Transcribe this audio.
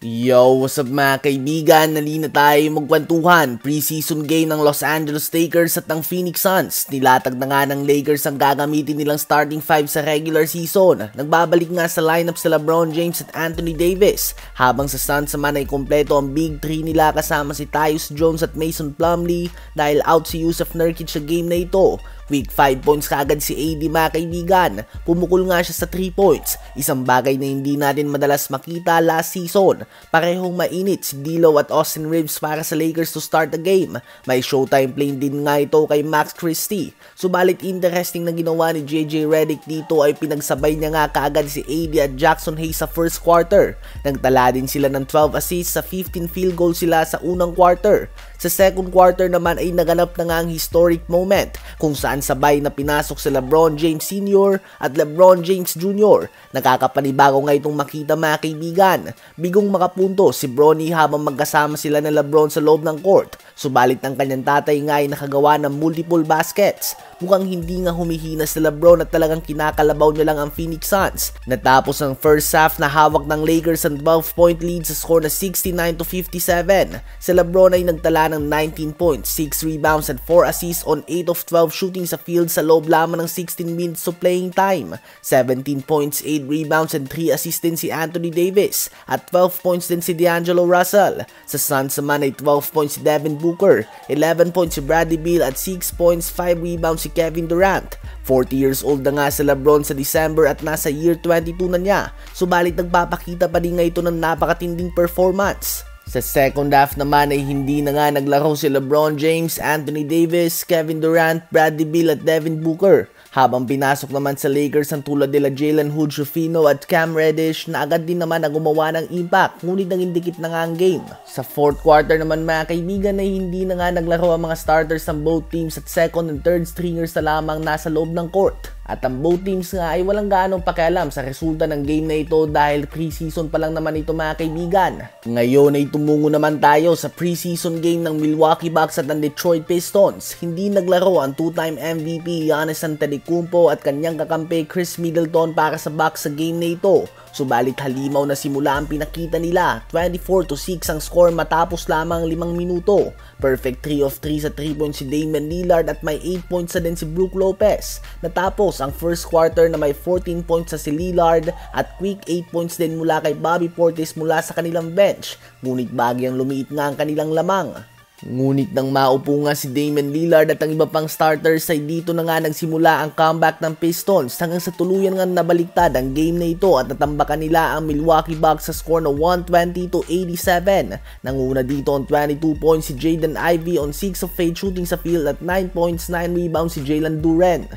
Yo, what's up mga kaibigan? Nalina tayo magkwentuhan. Preseason game ng Los Angeles Lakers at ng Phoenix Suns. Nilatag na nga ng Lakers ang gagamitin nilang starting five sa regular season. Nagbabalik nga sa lineup sa LeBron James at Anthony Davis. Habang sa Suns naman ay kompleto ang Big 3 nila kasama si Tyus Jones at Mason Plumlee dahil out si Jusuf Nurkic sa game na ito. Quick 5 points kagad si AD mga kaibigan. Pumukul nga siya sa 3 points. Isang bagay na hindi natin madalas makita last season. Parehong mainit si D'Lo at Austin Reeves para sa Lakers to start the game. May showtime play din nga ito kay Max Christie. Subalit interesting na ginawa ni JJ Redick dito ay pinagsabay niya nga kaagad si AD at Jackson Hayes sa first quarter. Nagtala din sila ng 12 assists sa 15 field goals sila sa unang quarter. Sa second quarter naman ay naganap na nga ang historic moment kung saan sabay na pinasok si LeBron James Sr. at LeBron James Jr. Nakakapanibago nga itong makita mga kaibigan. Bigong makapunto si Bronny habang magkasama sila ng LeBron sa loob ng court. Subalit ang kanyang tatay nga ay nakagawa ng multiple baskets. Mukhang hindi nga humihina si LeBron at talagang kinakalabaw niya lang ang Phoenix Suns. Natapos ang first half na hawak ng Lakers ang 12-point lead sa score na 69-57. Si LeBron ay nagtala ng 19 points, 6 rebounds at 4 assists on 8 of 12 shooting sa field sa loob lamang ng 16 minutes of playing time. 17 points, 8 rebounds and 3 assists din si Anthony Davis at 12 points din si D'Angelo Russell. Sa Suns naman ay 12 points si Devin Booker, 11 points si Bradley Beal at 6 points, 5 rebounds si Kevin Durant. 40 years old na nga si LeBron sa December at nasa year 22 na niya. Subalit nagpapakita pa din nga ito ng napakatinding performance. Sa second half naman ay hindi na nga naglaro si LeBron James, Anthony Davis, Kevin Durant, Bradley Beal at Devin Booker. Habang pinasok naman sa Lakers ang tulad nila Jalen Hood-Schifino at Cam Reddish na agad din naman na gumawa ng impact, ngunit nangindikit na nga ang game. Sa fourth quarter naman mga kaibigan ay hindi na nga naglaro ang mga starters ng both teams at second and third stringers na lamang nasa loob ng court. At ang both teams nga ay walang gaanong pakialam sa resulta ng game na ito dahil preseason pa lang naman ito mga kaibigan. Ngayon ay tumungo naman tayo sa preseason game ng Milwaukee Bucks at ng Detroit Pistons. Hindi naglaro ang two-time MVP Giannis Antetokounmpo at kanyang kakampi Chris Middleton para sa Bucks sa game na ito. Subalit halimaw na simula ang pinakita nila, 24-6 ang score matapos lamang 5 minuto. Perfect 3 of 3 sa 3 points si Damian Lillard at may 8 points na din si Brook Lopez. Natapos ang first quarter na may 14 points sa si Lillard at quick 8 points din mula kay Bobby Portis mula sa kanilang bench. Ngunit bagyang lumiit nga ang kanilang lamang. Ngunit nang maupo nga si Damian Lillard at ang iba pang starters ay dito na nga nagsimula ang comeback ng Pistons hanggang sa tuluyan nga nabaliktad ang game na ito at natambakan nila ang Milwaukee Bucks sa score na 120-87. Nanguna dito on 22 points si Jaden Ivey on 6 of 8 shooting sa field at 9 points, 9 rebounds si Jalen Duren.